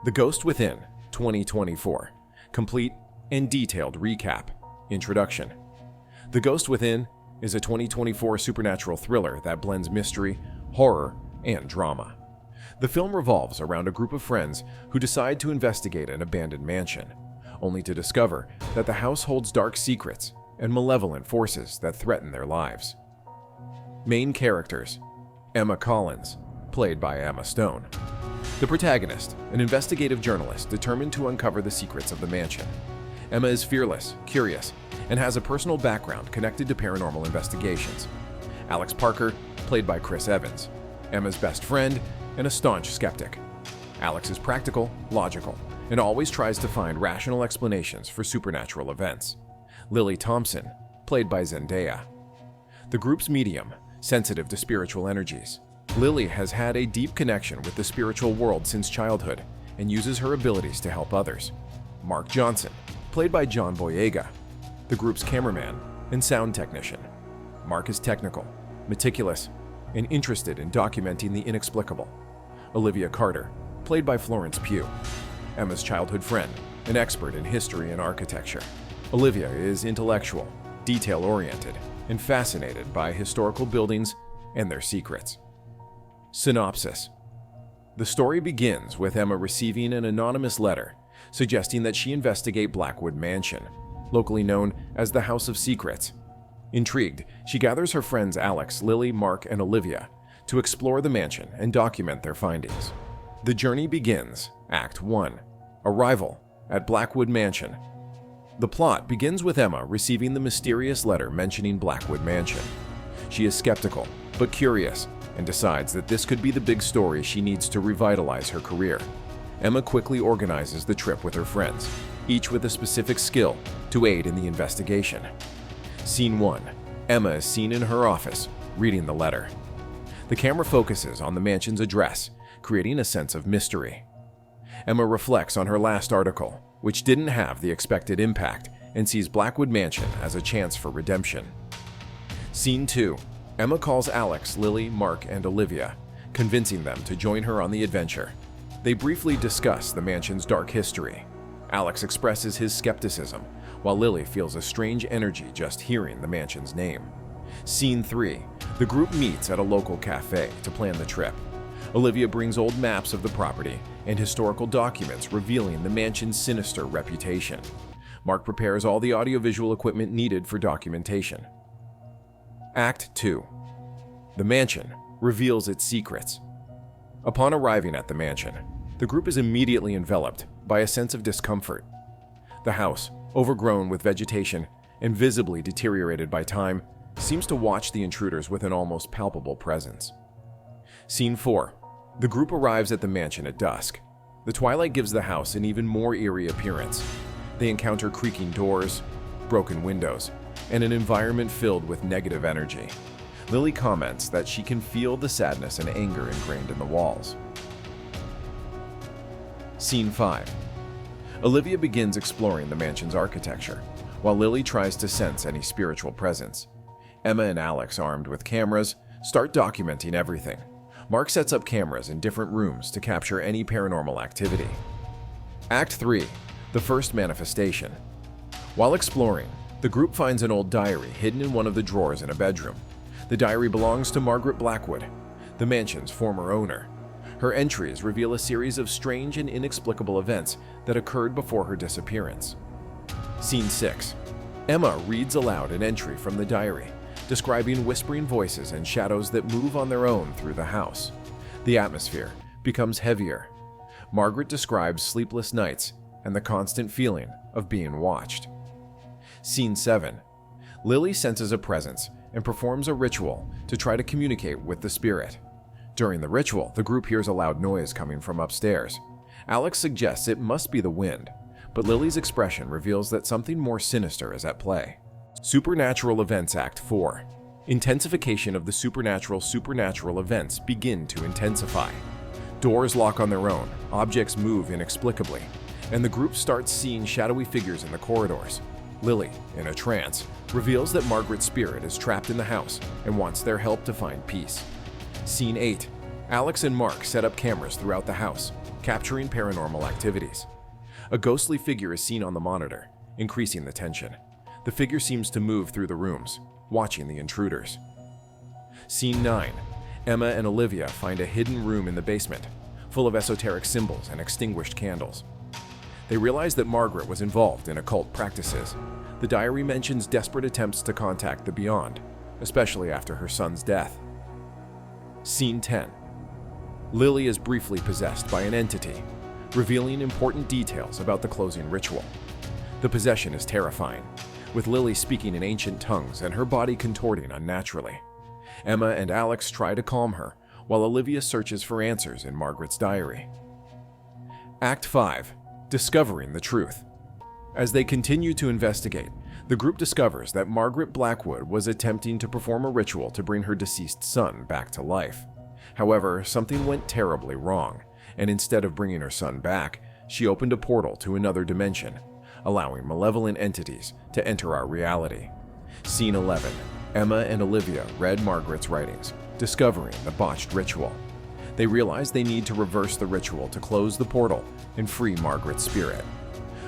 The Ghost Within 2024. Complete and detailed recap. Introduction. The Ghost Within is a 2024 supernatural thriller that blends mystery, horror, and drama. The film revolves around a group of friends who decide to investigate an abandoned mansion, only to discover that the house holds dark secrets and malevolent forces that threaten their lives. Main characters: Emma Collins, played by Emma Stone. The protagonist, an investigative journalist determined to uncover the secrets of the mansion. Emma is fearless, curious, and has a personal background connected to paranormal investigations. Alex Parker, played by Chris Evans, Emma's best friend and a staunch skeptic. Alex is practical, logical, and always tries to find rational explanations for supernatural events. Lily Thompson, played by Zendaya. The group's medium, sensitive to spiritual energies. Lily has had a deep connection with the spiritual world since childhood and uses her abilities to help others. Mark Johnson, played by John Boyega, the group's cameraman and sound technician. Mark is technical, meticulous, and interested in documenting the inexplicable. Olivia Carter, played by Florence Pugh, Emma's childhood friend, an expert in history and architecture. Olivia is intellectual, detail-oriented, and fascinated by historical buildings and their secrets. Synopsis. The story begins with Emma receiving an anonymous letter suggesting that she investigate Blackwood Mansion, locally known as the House of Secrets. Intrigued, she gathers her friends Alex, Lily, Mark, and Olivia to explore the mansion and document their findings. The journey begins, Act 1, Arrival at Blackwood Mansion. The plot begins with Emma receiving the mysterious letter mentioning Blackwood Mansion. She is skeptical, but curious, and decides that this could be the big story she needs to revitalize her career. Emma quickly organizes the trip with her friends, each with a specific skill to aid in the investigation. Scene 1. Emma is seen in her office, reading the letter. The camera focuses on the mansion's address, creating a sense of mystery. Emma reflects on her last article, which didn't have the expected impact, and sees Blackwood Mansion as a chance for redemption. Scene 2. Emma calls Alex, Lily, Mark, and Olivia, convincing them to join her on the adventure. They briefly discuss the mansion's dark history. Alex expresses his skepticism, while Lily feels a strange energy just hearing the mansion's name. Scene 3. The group meets at a local cafe to plan the trip. Olivia brings old maps of the property and historical documents revealing the mansion's sinister reputation. Mark prepares all the audiovisual equipment needed for documentation. Act 2. The mansion reveals its secrets. Upon arriving at the mansion, the group is immediately enveloped by a sense of discomfort. The house, overgrown with vegetation and visibly deteriorated by time, seems to watch the intruders with an almost palpable presence. Scene 4. The group arrives at the mansion at dusk. The twilight gives the house an even more eerie appearance. They encounter creaking doors, broken windows, and an environment filled with negative energy. Lily comments that she can feel the sadness and anger ingrained in the walls. Scene 5. Olivia begins exploring the mansion's architecture, while Lily tries to sense any spiritual presence. Emma and Alex, armed with cameras, start documenting everything. Mark sets up cameras in different rooms to capture any paranormal activity. Act 3. The first manifestation. While exploring, the group finds an old diary hidden in one of the drawers in a bedroom. The diary belongs to Margaret Blackwood, the mansion's former owner. Her entries reveal a series of strange and inexplicable events that occurred before her disappearance. Scene 6. Emma reads aloud an entry from the diary, describing whispering voices and shadows that move on their own through the house. The atmosphere becomes heavier. Margaret describes sleepless nights and the constant feeling of being watched. Scene 7. Lily senses a presence and performs a ritual to try to communicate with the spirit. During the ritual, the group hears a loud noise coming from upstairs. Alex suggests it must be the wind, but Lily's expression reveals that something more sinister is at play. Supernatural Events Act 4. Intensification of the supernatural events begin to intensify. Doors lock on their own, objects move inexplicably, and the group starts seeing shadowy figures in the corridors. Lily, in a trance, reveals that Margaret's spirit is trapped in the house and wants their help to find peace. Scene 8. Alex and Mark set up cameras throughout the house, capturing paranormal activities. A ghostly figure is seen on the monitor, increasing the tension. The figure seems to move through the rooms, watching the intruders. Scene 9. Emma and Olivia find a hidden room in the basement, full of esoteric symbols and extinguished candles. They realize that Margaret was involved in occult practices. The diary mentions desperate attempts to contact the beyond, especially after her son's death. Scene 10. Lily is briefly possessed by an entity, revealing important details about the closing ritual. The possession is terrifying, with Lily speaking in ancient tongues and her body contorting unnaturally. Emma and Alex try to calm her, while Olivia searches for answers in Margaret's diary. Act 5. Discovering the truth. As they continue to investigate, the group discovers that Margaret Blackwood was attempting to perform a ritual to bring her deceased son back to life. However, something went terribly wrong, and instead of bringing her son back, she opened a portal to another dimension, allowing malevolent entities to enter our reality. Scene 11. Emma and Olivia read Margaret's writings, discovering the botched ritual. They realize they need to reverse the ritual to close the portal and free Margaret's spirit.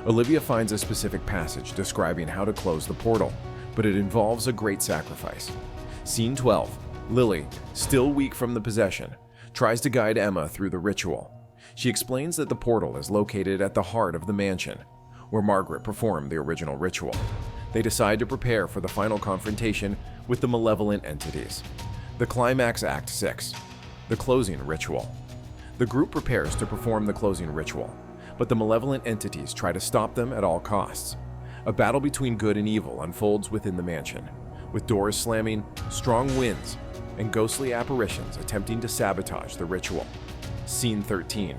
Olivia finds a specific passage describing how to close the portal, but it involves a great sacrifice. Scene 12. Lily, still weak from the possession, tries to guide Emma through the ritual. She explains that the portal is located at the heart of the mansion, where Margaret performed the original ritual. They decide to prepare for the final confrontation with the malevolent entities. The climax Act 6. The closing ritual. The group prepares to perform the closing ritual, but the malevolent entities try to stop them at all costs. A battle between good and evil unfolds within the mansion, with doors slamming, strong winds, and ghostly apparitions attempting to sabotage the ritual. Scene 13.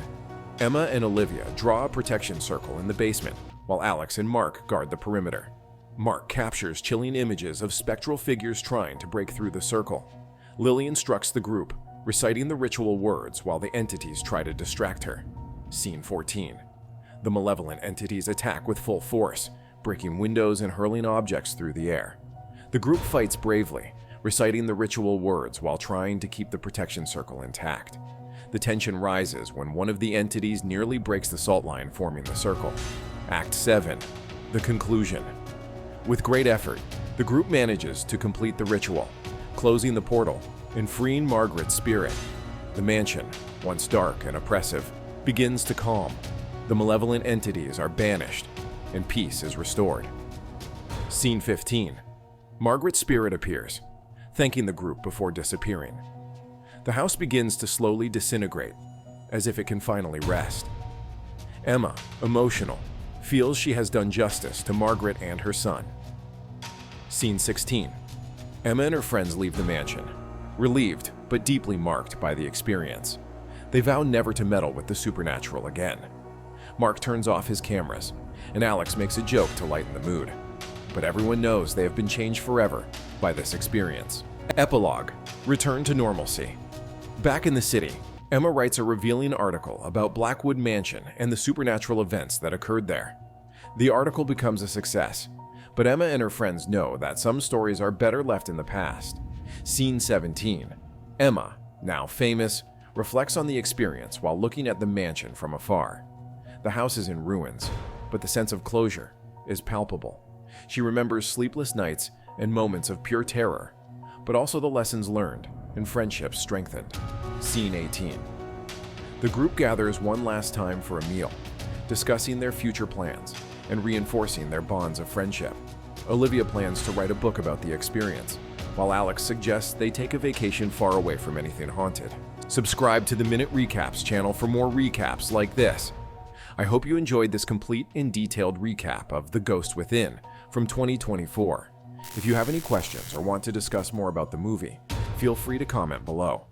Emma and Olivia draw a protection circle in the basement, while Alex and Mark guard the perimeter. Mark captures chilling images of spectral figures trying to break through the circle. Lily instructs the group, reciting the ritual words while the entities try to distract her. Scene 14. The malevolent entities attack with full force, breaking windows and hurling objects through the air. The group fights bravely, reciting the ritual words while trying to keep the protection circle intact. The tension rises when one of the entities nearly breaks the salt line forming the circle. Act 7. The conclusion. With great effort, the group manages to complete the ritual, closing the portal and freeing Margaret's spirit. The mansion, once dark and oppressive, begins to calm. The malevolent entities are banished, and peace is restored. Scene 15. Margaret's spirit appears, thanking the group before disappearing. The house begins to slowly disintegrate, as if it can finally rest. Emma, emotional, feels she has done justice to Margaret and her son. Scene 16. Emma and her friends leave the mansion, relieved but deeply marked by the experience. They vow never to meddle with the supernatural again. Mark turns off his cameras, and Alex makes a joke to lighten the mood. But everyone knows they have been changed forever by this experience. Epilogue. Return to normalcy. Back in the city, Emma writes a revealing article about Blackwood Mansion and the supernatural events that occurred there. The article becomes a success, but Emma and her friends know that some stories are better left in the past. Scene 17. Emma, now famous, reflects on the experience while looking at the mansion from afar. The house is in ruins, but the sense of closure is palpable. She remembers sleepless nights and moments of pure terror, but also the lessons learned and friendships strengthened. Scene 18. The group gathers one last time for a meal, discussing their future plans and reinforcing their bonds of friendship. Olivia plans to write a book about the experience, while Alex suggests they take a vacation far away from anything haunted. Subscribe to the Minute Recaps channel for more recaps like this. I hope you enjoyed this complete and detailed recap of The Ghost Within from 2024. If you have any questions or want to discuss more about the movie, feel free to comment below.